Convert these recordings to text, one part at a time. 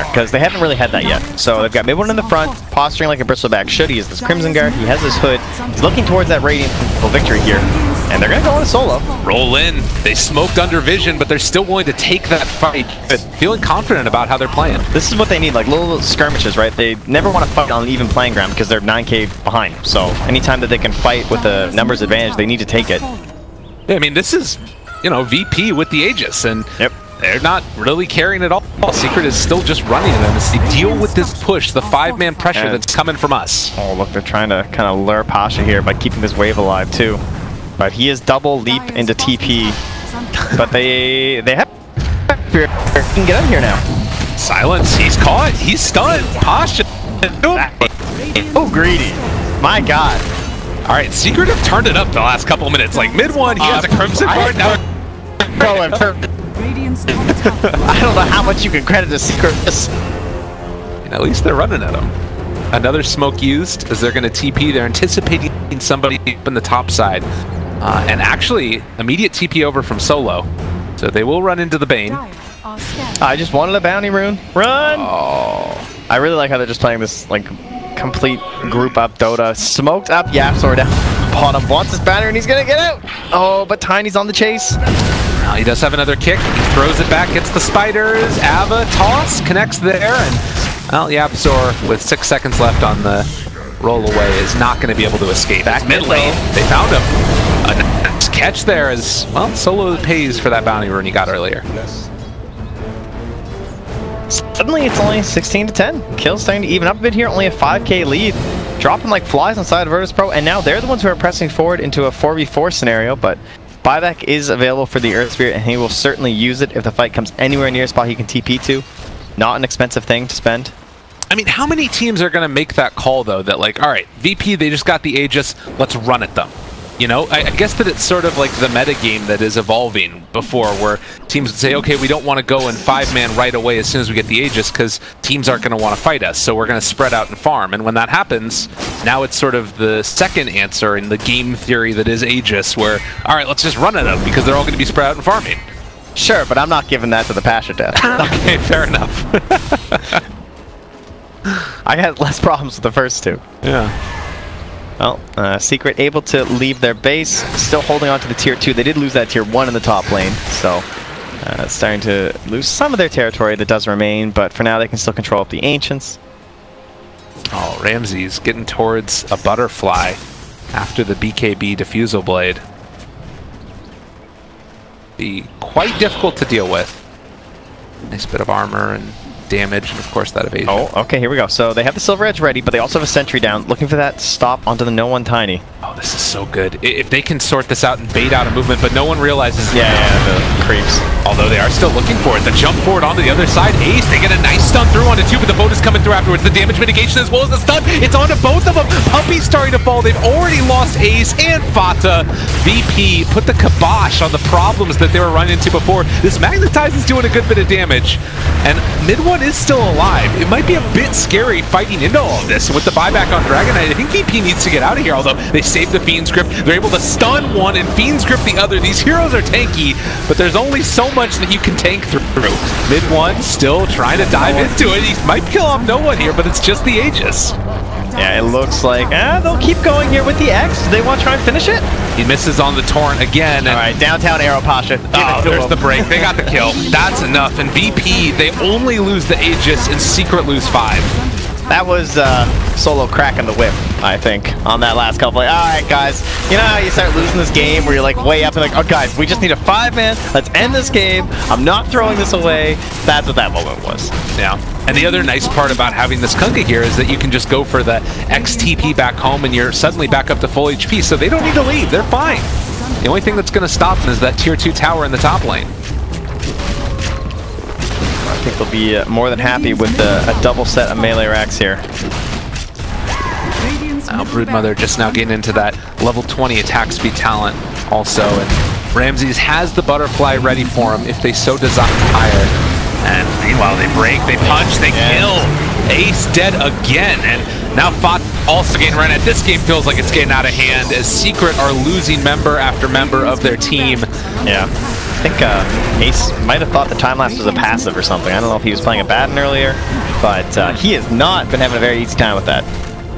there, because they haven't really had that yet. So they've got mid-one in the front, posturing like a bristleback should. He is this Crimson Guard, he has his hood. He's looking towards that Radiant victory here. And they're going to go on a solo. Roll in. They smoked under vision, but they're still willing to take that fight. Feeling confident about how they're playing. This is what they need, like little skirmishes, right? They never want to fight on an even playing ground because they're 9k behind. So anytime that they can fight with a numbers advantage, they need to take it. Yeah, I mean, this is, you know, VP with the Aegis, and they're not really carrying it all. Secret is still just running them as they deal with this push, the 5-man pressure that's coming from us. Oh, look, they're trying to kind of lure Pasha here by keeping this wave alive, too. But he is double leap into TP. But they have... He can get in here now. Silence, he's caught, he's stunned. Pasha. Oh, greedy. My God. All right, Secret have turned it up the last couple of minutes. Like mid-one, he has a Crimson Guard. Now I don't know how much you can credit a Secret. At least they're running at him. Another smoke used as they're going to TP. They're anticipating somebody up in the top side. And actually, immediate TP over from Solo. So they will run into the Bane. I just wanted a bounty rune. Run! Oh. I really like how they're just playing this like complete group up Dota. Smoked up Yapsor down bottom. Wants his banner and he's going to get out. Oh, but Tiny's on the chase. Now he does have another kick. He throws it back, gets the spiders. Ava toss, connects there. And well, Yapsor with 6 seconds left on the roll away is not going to be able to escape. Back mid lane, they found him. A nice catch there as, well, Solo pays for that bounty rune he got earlier. Suddenly it's only 16 to 10. Kills starting to even up a bit here, only a 5k lead. Dropping like flies inside Virtus Pro, and now they're the ones who are pressing forward into a 4v4 scenario, but buyback is available for the Earth Spirit, and he will certainly use it if the fight comes anywhere near a spot he can TP to. Not an expensive thing to spend. I mean, how many teams are going to make that call, though, that like, all right, VP, they just got the Aegis, let's run at them? You know, I guess that it's sort of like the meta game that is evolving before, where teams would say, okay, we don't want to go in 5-man right away as soon as we get the Aegis because teams aren't going to want to fight us, so we're going to spread out and farm. And when that happens, now it's sort of the second answer in the game theory that is Aegis, where, all right, let's just run at them because they're all going to be spread out and farming. Sure, but I'm not giving that to the Pasha death. Okay, fair enough. I had less problems with the first two. Yeah. Well, Secret able to leave their base, still holding on to the tier 2. They did lose that tier 1 in the top lane, so starting to lose some of their territory that does remain, but for now they can still control up the Ancients. Oh, Ramsey's getting towards a butterfly after the BKB Diffusal Blade. Be quite difficult to deal with. Nice bit of armor and damage, and of course that evasion. Oh, okay, here we go. So they have the Silver Edge ready, but they also have a sentry down, looking for that stop onto the no one Tiny. Oh, this is so good. If they can sort this out and bait out a movement, but no one realizes. Yeah, the creeps. Although they are still looking for it. The jump forward onto the other side. Ace, they get a nice stun through onto 2, but the bonus coming through afterwards. The damage mitigation as well as the stun. It's onto both of them. Puppy's starting to fall. They've already lost Ace and Fata. VP put the kibosh on the problems that they were running into before. This Magnetize is doing a good bit of damage. And mid-one is still alive. It might be a bit scary fighting into all of this. With the buyback on Dragon Knight, I think VP needs to get out of here, although they saved the Fiend's Grip. They're able to stun one and Fiend's Grip the other. These heroes are tanky, but there's only so much that you can tank through. Mid-one still trying to dive into it. He might kill off no one here, but it's just the Aegis. Yeah, it looks like they'll keep going here with the X. Do they want to try and finish it? He misses on the Torrent again. All right, downtown Arrow Pasha. Oh, there's the break. They got the kill. That's enough. And VP, they only lose the Aegis and Secret lose 5. That was Solo cracking the whip, I think, on that last couple. Like, all right, guys, you know how you start losing this game where you're like way up and like, oh, guys, we just need a 5-man. Let's end this game. I'm not throwing this away. That's what that moment was. Yeah. And the other nice part about having this Kunkka here is that you can just go for the XTP back home and you're suddenly back up to full HP, so they don't need to leave. They're fine. The only thing that's going to stop them is that tier 2 tower in the top lane. I think they'll be more than happy with a double set of melee racks here. Now Broodmother just now getting into that level 20 attack speed talent also, and Ramses has the butterfly ready for him if they so desire. And meanwhile they break, they punch, they kill. Ace dead again, and now Fat also getting run at. This game feels like it's getting out of hand as Secret are losing member after member of their team. Yeah. think Ace might have thought the time lapse was a passive or something. I don't know if he was playing a Batten earlier, but he has not been having a very easy time with that.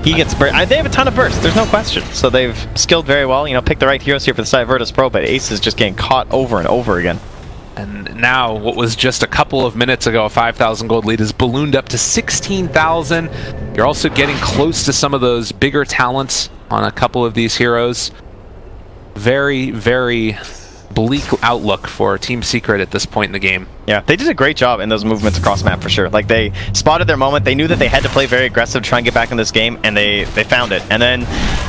He gets burst. They have a ton of bursts, there's no question. So they've skilled very well, you know, pick the right heroes here for the side of Virtus Pro, but Ace is just getting caught over and over again. And now, what was just a couple of minutes ago, a 5,000 gold lead is ballooned up to 16,000. You're also getting close to some of those bigger talents on a couple of these heroes. Very, very bleak outlook for Team Secret at this point in the game. Yeah, they did a great job in those movements across map for sure. Like, they spotted their moment, they knew that they had to play very aggressive to try and get back in this game, and they found it. And then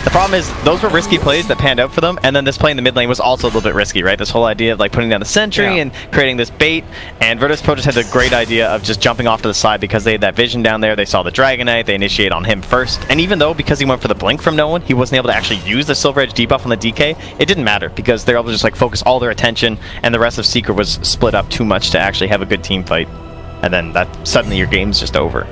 the problem is, those were risky plays that panned out for them, and then this play in the mid lane was also a little bit risky, right? This whole idea of like putting down the sentry and creating this bait, and Virtus Pro just had the great idea of just jumping off to the side because they had that vision down there, they saw the Dragon Knight, they initiate on him first, and even though, because he went for the blink from no one, he wasn't able to actually use the Silver Edge debuff on the DK, it didn't matter, because they're able to just like focus all their attention, and the rest of Secret was split up too much to actually have a good team fight, and then that suddenly your game's just over.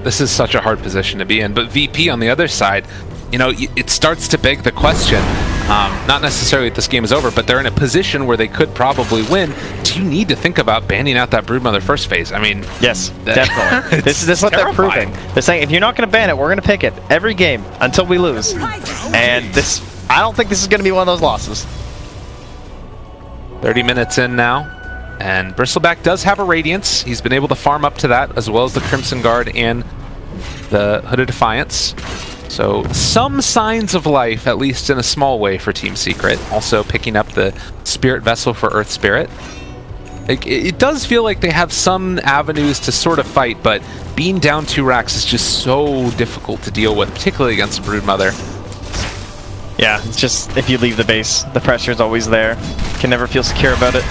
This is such a hard position to be in, but VP on the other side, you know, it starts to beg the question, not necessarily that this game is over, but they're in a position where they could probably win. Do you need to think about banning out that Broodmother first phase? I mean... Yes, definitely. This is what they're proving. They're saying, if you're not going to ban it, we're going to pick it every game until we lose. And this, I don't think this is going to be one of those losses. 30 minutes in now, and Bristleback does have a Radiance. He's been able to farm up to that, as well as the Crimson Guard and the Hooded Defiance. So some signs of life, at least in a small way, for Team Secret. Also picking up the Spirit Vessel for Earth Spirit. It does feel like they have some avenues to sort of fight, but being down 2 racks is just so difficult to deal with, particularly against Broodmother. Yeah, it's just, if you leave the base, the pressure's always there. Can never feel secure about it.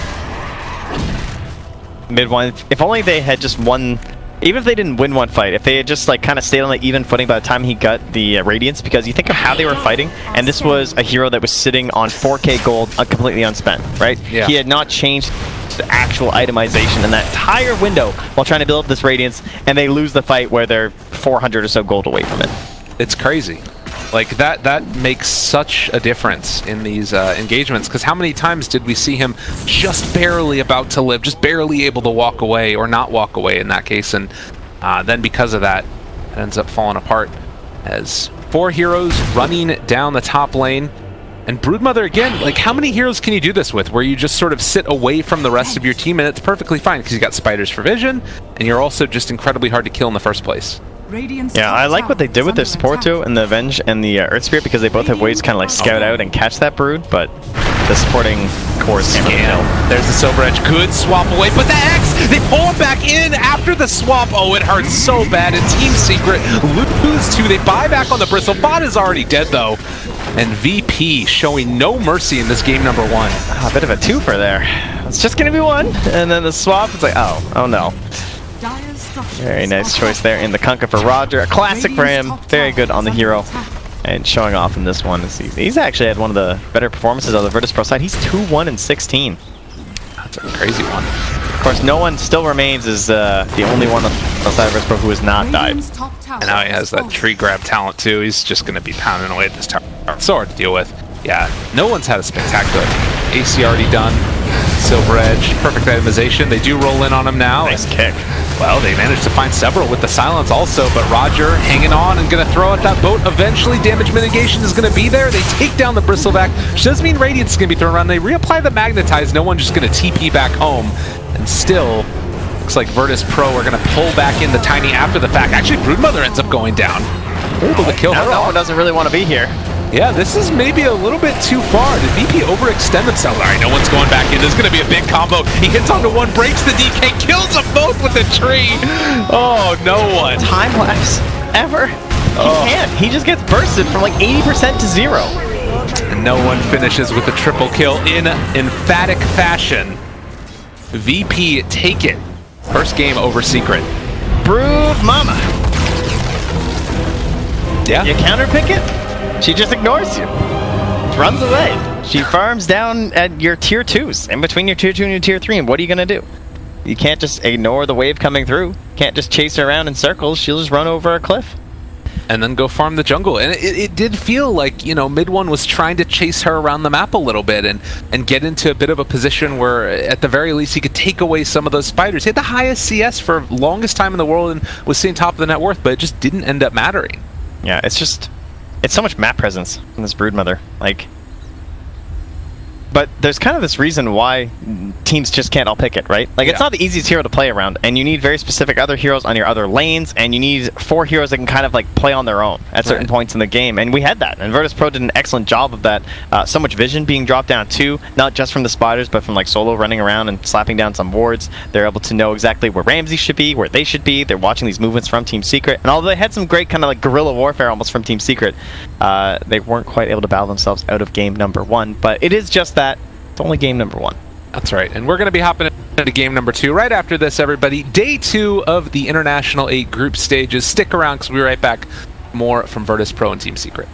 Mid one, if only they had just won, even if they didn't win one fight, if they had just like kind of stayed on the even footing by the time he got the Radiance, because you think of how they were fighting, and this was a hero that was sitting on 4k gold completely unspent, right? Yeah. He had not changed the actual itemization in that entire window while trying to build up this Radiance, and they lose the fight where they're 400 or so gold away from it. It's crazy. Like, that makes such a difference in these engagements, because how many times did we see him just barely about to live, just barely able to walk away, or not walk away in that case, and then because of that, it ends up falling apart as 4 heroes running down the top lane. And Broodmother, again, like, how many heroes can you do this with, where you just sort of sit away from the rest of your team, and it's perfectly fine, because you got Spiders for Vision, and you're also just incredibly hard to kill in the first place. Yeah, I like what they did with their support too, and the Avenge and the Earth Spirit, because they both have ways to kind of like scout out and catch that Brood, but the supporting cores hammer. There's the Silver Edge, good swap away, but the X, they pull it back in after the swap. Oh, it hurts so bad, and Team Secret lose 2. They buy back on the Bristle. Bot is already dead though, and VP showing no mercy in this game number 1. Oh, a bit of a twofer there. It's just gonna be 1, and then the swap, it's like, oh no. Very nice choice there in the Kunkka for Roger. A classic for him. Very good on the hero. And showing off in this one. He's actually had one of the better performances on the Virtus Pro side. He's 2-1 and 16. That's a crazy one. Of course, no one still remains as the only one on the side of Virtus Pro who has not died. And now he has that tree grab talent too. He's just going to be pounding away at this tower. So hard to deal with. Yeah, no one's had a spectacular AC already done. Silver Edge, perfect itemization. They do roll in on him now. Nice kick. Well, they managed to find several with the silence also, but Roger hanging on and going to throw out that boat. Eventually, damage mitigation is going to be there. They take down the Bristleback, which doesn't mean Radiance is going to be thrown around. They reapply the Magnetize. No one just going to TP back home. And still, looks like Virtus Pro are going to pull back in the Tiny after the fact. Actually, Broodmother ends up going down. Able to kill her. No one doesn't really want to be here. Yeah, this is maybe a little bit too far. Did VP overextend themselves? All right, no one's going back in. This is going to be a big combo. He hits onto one, breaks the DK, kills them both with a tree. Oh, no one. Time lapse ever. He can't. He just gets bursted from like 80% to 0. And no one finishes with a triple kill in emphatic fashion. VP take it. First game over Secret. Brood Mama. Yeah. You counterpick it? She just ignores you. Runs away. She farms down at your tier 2s, in between your tier 2 and your tier 3, and what are you going to do? You can't just ignore the wave coming through. Can't just chase her around in circles. She'll just run over a cliff. and then go farm the jungle. And it did feel like, you know, mid one was trying to chase her around the map a little bit and get into a bit of a position where at the very least he could take away some of those spiders. He had the highest CS for longest time in the world and was sitting top of the net worth, but it just didn't end up mattering. Yeah, it's so much map presence from this Broodmother. Like, but there's kind of this reason why teams just can't all pick it, right? Like, it's not the easiest hero to play around, and you need very specific other heroes on your other lanes, and you need 4 heroes that can kind of like play on their own at certain points in the game, and we had that, and Virtus.pro did an excellent job of that. So much vision being dropped down too, not just from the spiders, but from like Solo running around and slapping down some wards. They're able to know exactly where Ramsey should be, where they should be. They're watching these movements from Team Secret, and although they had some great kind of like guerrilla warfare almost from Team Secret, they weren't quite able to battle themselves out of game number 1. But it is just that. It's only game number 1. That's right. And we're going to be hopping into game number 2 right after this, everybody. Day 2 of the International 8 group stages. Stick around because we'll be right back. More from Virtus.pro and Team Secret.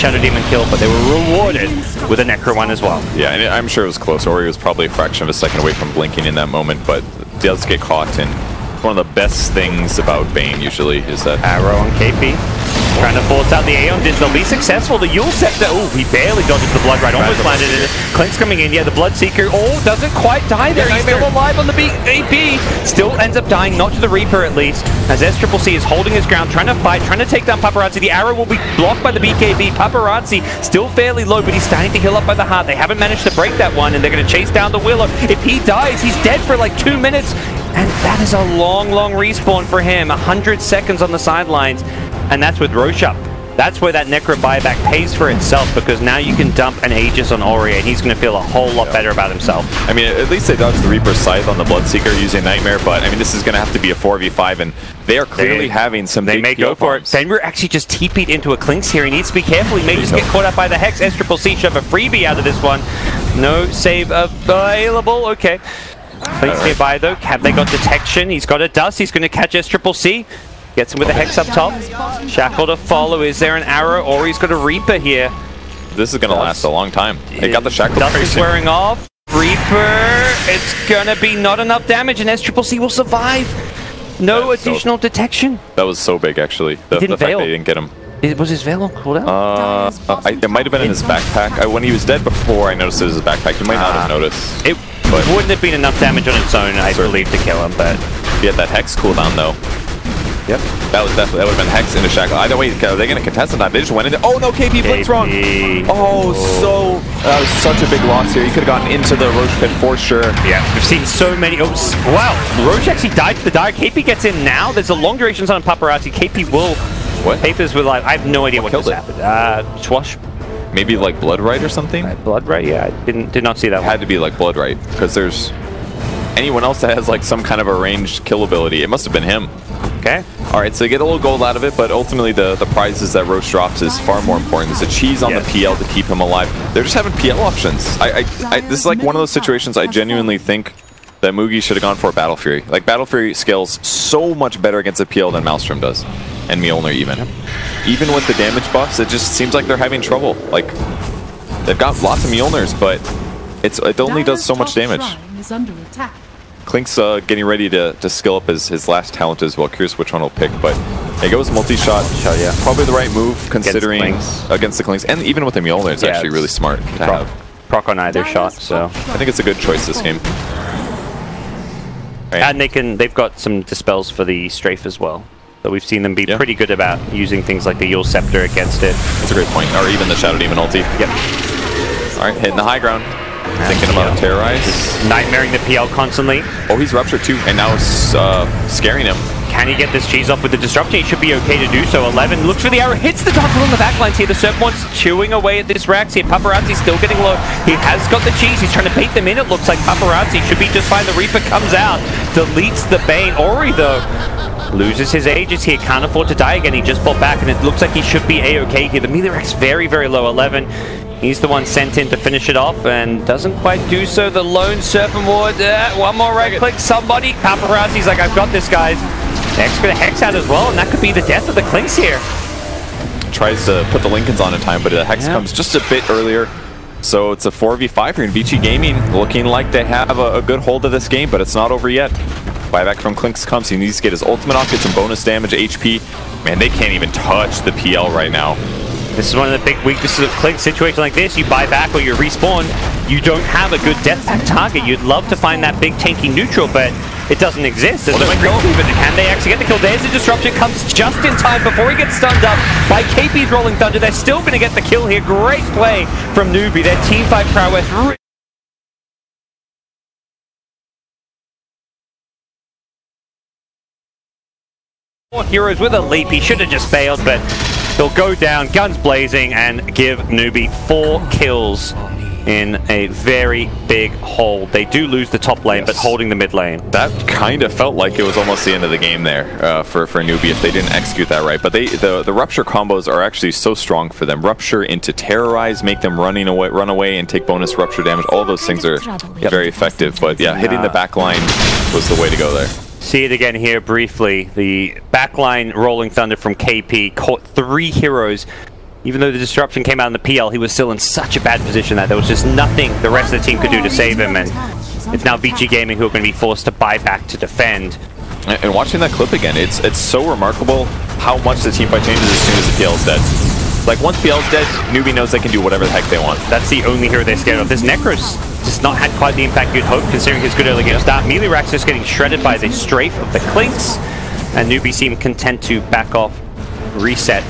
Shadow Demon kill, but they were rewarded with a Necro one as well. Yeah, and I'm sure it was close. Ori was probably a fraction of a second away from blinking in that moment, but does get caught. And one of the best things about Bane usually is that Arrow on KP. Trying to force out the Aeon Disc. They'll be successful. The Yule Scepter. Oh, he barely dodges the Blood Right. Almost landed in it. Clink's coming in. Yeah, the Bloodseeker. Oh, doesn't quite die there. He's still alive on the AP. Still ends up dying, not to the Reaper at least. As SCCC is holding his ground, trying to fight, trying to take down Paparazzi. The arrow will be blocked by the BKB. Paparazzi still fairly low, but he's starting to heal up by the heart. They haven't managed to break that one, and they're going to chase down the Willow. If he dies, he's dead for like 2 minutes. And that is a long, long respawn for him. 100 seconds on the sidelines. And that's with Roche up. That's where that Necro buyback pays for itself, because now you can dump an Aegis on Ori and he's going to feel a whole lot better about himself. I mean, at least they dodged the Reaper's Scythe on the Bloodseeker using Nightmare, but I mean, this is going to have to be a 4v5, and they are clearly having some They big may go for it. Fenrir actually just TP'd into a Clinks here. He needs to be careful. He may just get caught up by the Hex. SCCC shove a freebie out of this one. No save available. Okay. Clinks nearby though. Have they got detection? He's got a dust. He's going to catch SCCC. Gets him with the Hex up top. Shackle to follow. Is there an arrow? Or he's got a Reaper here. This is going to last a long time. They got the Shackle. Dust is wearing off. Reaper. It's going to be not enough damage, and SCCC will survive. No additional detection. That was so big, actually. The fact they didn't get him. Was his veil on cooldown? It might have been in his backpack. When he was dead before, I noticed it was his backpack. You might not have noticed. It wouldn't have been enough damage on its own, I believe, to kill him, but... He had that Hex cooldown, though. Yep. That would have been Hex into Shackle. Either way, are they going to contest him? They just went into... Oh, no, KP blinked wrong. Oh, that was such a big loss here. He could have gotten into the Roche pit for sure. Yeah, we've seen so many... Oh, wow, Roche actually died to the Dire. KP gets in now. There's a long duration on Paparazzi. KP will... What? Papers with like... I have no idea what just happened. Swash. Maybe like Blood Right or something? Blood Right? Yeah, I did not see that one. Had to be like Blood Right, because there's... Anyone else that has like some kind of a ranged kill ability, it must have been him. Okay. Alright, so they get a little gold out of it, but ultimately the prizes that Roche drops is far more important. There's a cheese on the PL to keep him alive. They're just having PL options. This is like one of those situations I genuinely think that Mugi should have gone for Battle Fury. Like, Battle Fury scales so much better against a PL than Maelstrom does. And Mjolnir even. Even with the damage buffs, it just seems like they're having trouble. Like, they've got lots of Mjolnirs, but it only does so much damage. Clink's getting ready to skill up his last talent as well. Curious which one he'll pick, but it goes multi-shot. Yeah, probably the right move considering against the Clinks, and even with the Mjolnir, it's actually really smart to have. Proc on either shot, so I think it's a good choice this game. Right. And they've got some dispels for the Strafe as well. So we've seen them be pretty good about using things like the Yule Scepter against it. That's a great point. Or even the Shadow Demon ulti. Yep. Alright, hitting the high ground. Thinking about Terrorize. Nightmaring the PL constantly. Oh, he's ruptured too, and now it's scaring him. Can he get this cheese off with the disruption? He should be okay to do so. 11 looks for the arrow, hits the Dark Hole on the backlines here. The Serpent's chewing away at this Rax here. Paparazzi's still getting low. He has got the cheese. He's trying to bait them in. It looks like Paparazzi should be just fine. The Reaper comes out, deletes the Bane. Ori, though, loses his Aegis here. Can't afford to die again. He just bought back, and it looks like he should be A-okay here. The melee Rax very, very low. 11. He's the one sent in to finish it off, and doesn't quite do so. The lone Serpent Ward. One more right click. Somebody. Paparazzi's like, I've got this, guys. Next for the Hex out as well, and that could be the death of the Clinks here. Tries to put the Lincolns on in time, but the Hex comes just a bit earlier. So it's a 4v5 here in Vici Gaming, looking like they have a good hold of this game, but it's not over yet. Buyback from Clinks comes. He needs to get his ultimate off, get some bonus damage, HP. Man, they can't even touch the PL right now. This is one of the big weaknesses of Clinks. Situation like this, you buy back or you respawn, you don't have a good death pack target. You'd love to find that big tanky neutral, but it doesn't exist. There's no but can they actually get the kill? There's the disruption, comes just in time before he gets stunned up by KP's Rolling Thunder. They're still going to get the kill here. Great play from Newbie. Their team fight prowess. More heroes with a leap. He should have just bailed, but he'll go down, guns blazing, and give Newbie 4 kills in a very big hold. They do lose the top lane, but holding the mid lane. That kind of felt like it was almost the end of the game there for Newbie if they didn't execute that right. But the Rupture combos are actually so strong for them. Rupture into Terrorize, make them run away and take bonus Rupture damage. All those things are very effective. But yeah, hitting the back line was the way to go there. See it again here briefly. The backline Rolling Thunder from KP caught 3 heroes Even though the disruption came out in the PL, he was still in such a bad position that there was just nothing the rest of the team could do to save him, and it's now VG Gaming who are going to be forced to buy back to defend. And watching that clip again, it's so remarkable how much the teamfight changes as soon as the PL is dead. Like, once PL is dead, Newbie knows they can do whatever the heck they want. That's the only hero they're scared of. This Necros just not had quite the impact you'd hope, considering his good early game start. Melee-Rax just getting shredded by the strafe of the Clinks, and Newbie seem content to back off, reset,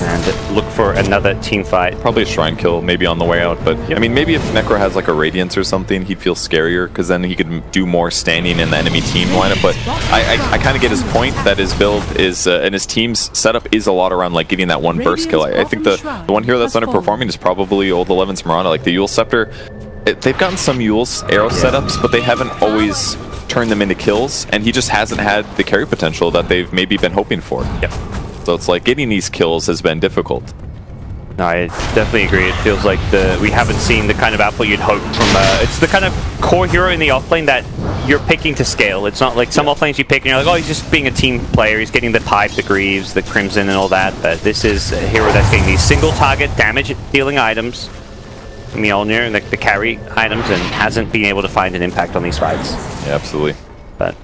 and look for another team fight. Probably a Shrine kill, maybe on the way out, but I mean, maybe if Necro has like a Radiance or something, he'd feel scarier, because then he could do more standing in the enemy team lineup. But I kind of get his point that his build is, and his team's setup is a lot around like getting that one burst kill. I think the one hero that's underperforming is probably Old 11's Mirana. Like the Yule Scepter, they've gotten some Yule's arrow setups, but they haven't always turned them into kills, and he just hasn't had the carry potential that they've maybe been hoping for. Yep. So it's like getting these kills has been difficult. No, I definitely agree. It feels like we haven't seen the kind of output you'd hope from... it's the kind of core hero in the offlane that you're picking to scale. It's not like some offlanes you pick and you're like, oh, he's just being a team player. He's getting the Pipe, the Greaves, the Crimson and all that. But this is a hero that's getting these single target damage dealing items, Mjolnir and the carry items, and hasn't been able to find an impact on these fights. Yeah, absolutely. But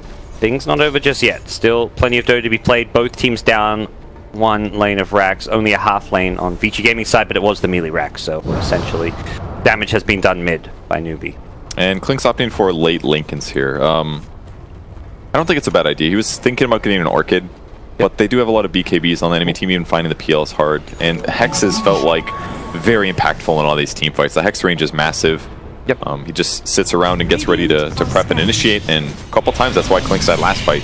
things not over just yet. Still plenty of Dota to be played. Both teams down one lane of racks, only a half lane on VG Gaming side, but it was the melee rack, so essentially damage has been done mid by Newbie. And Klink's opting for late Linken's here. I don't think it's a bad idea. He was thinking about getting an Orchid, but they do have a lot of BKBs on the enemy team, even finding the PL is hard. And Hexes felt like very impactful in all these team fights. The Hex range is massive. Yep. He just sits around and gets ready to prep and initiate, and a couple times that's why Klink's that last fight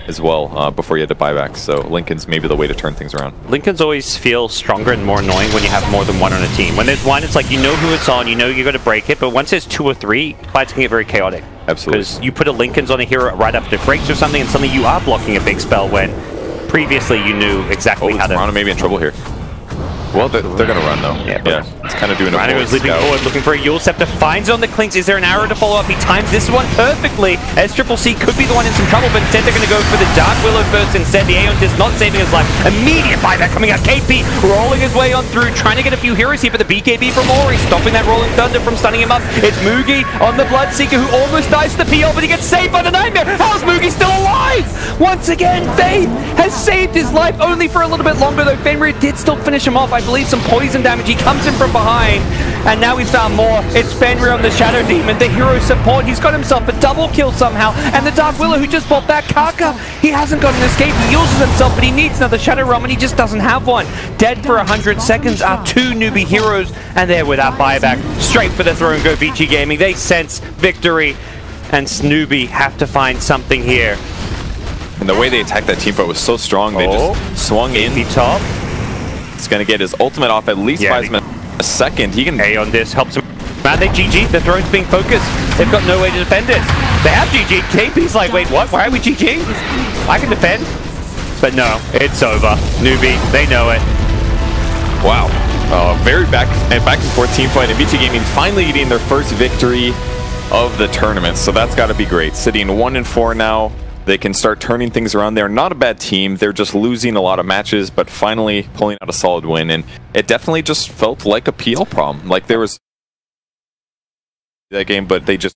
as well, before you had to buy back. So Linken's maybe the way to turn things around. Linken's always feel stronger and more annoying when you have more than one on a team. When there's one, it's like you know who it's on, you know you're going to break it, but once there's two or three, fights can get very chaotic. Absolutely. Because you put a Linken's on a hero right up to breaks or something, and suddenly you are blocking a big spell when previously you knew exactly how to... Toronto may be in trouble here. Well, they're going to run, though. Yeah, it's kind of doing a Rhino is leaping forward, looking for a Yule Scepter, finds it on the Clinks. Is there an arrow to follow up? He times this one perfectly, as Triple C could be the one in some trouble, but instead they're going to go for the Dark Willow first instead. The Aeon Disc not saving his life. Immediate buyback coming out. KP rolling his way on through, trying to get a few heroes here, but the BKB from Ori stopping that Rolling Thunder from stunning him up. It's Mugi on the Bloodseeker, who almost dies to the PL, but he gets saved by the Nightmare. How's Mugi still alive? Once again, Faith has saved his life, only for a little bit longer, though. Fenrir did still finish him off. I believe some poison damage. He comes in from behind, and now he's found more. It's Fenrir on the Shadow Demon, the hero support. He's got himself a double kill somehow, and the Dark Willow who just bought back Kaka. He hasn't got an escape. He uses himself, but he needs another Shadow Realm, and he just doesn't have one. Dead for 100 seconds are two Newbie heroes, and they're without buyback. Straight for the throne go VG Gaming. They sense victory, and Newbie have to find something here. And the way they attacked that team fight was so strong, they just swung in. Top. He's going to get his ultimate off, at least buys him a second. He can... Aeon Disc helps him. Man, they GG. The throne's being focused. They've got no way to defend it. They have GG. KP's like, wait, what? Why are we GG? I can defend. But no, it's over. Newbie, they know it. Wow. Very back and forth team fight. And VG Gaming finally getting their first victory of the tournament. So that's got to be great. Sitting 1-4 now. They can start turning things around. They're not a bad team. They're just losing a lot of matches, but finally pulling out a solid win. And it definitely just felt like a PL problem. Like there was that game, but they just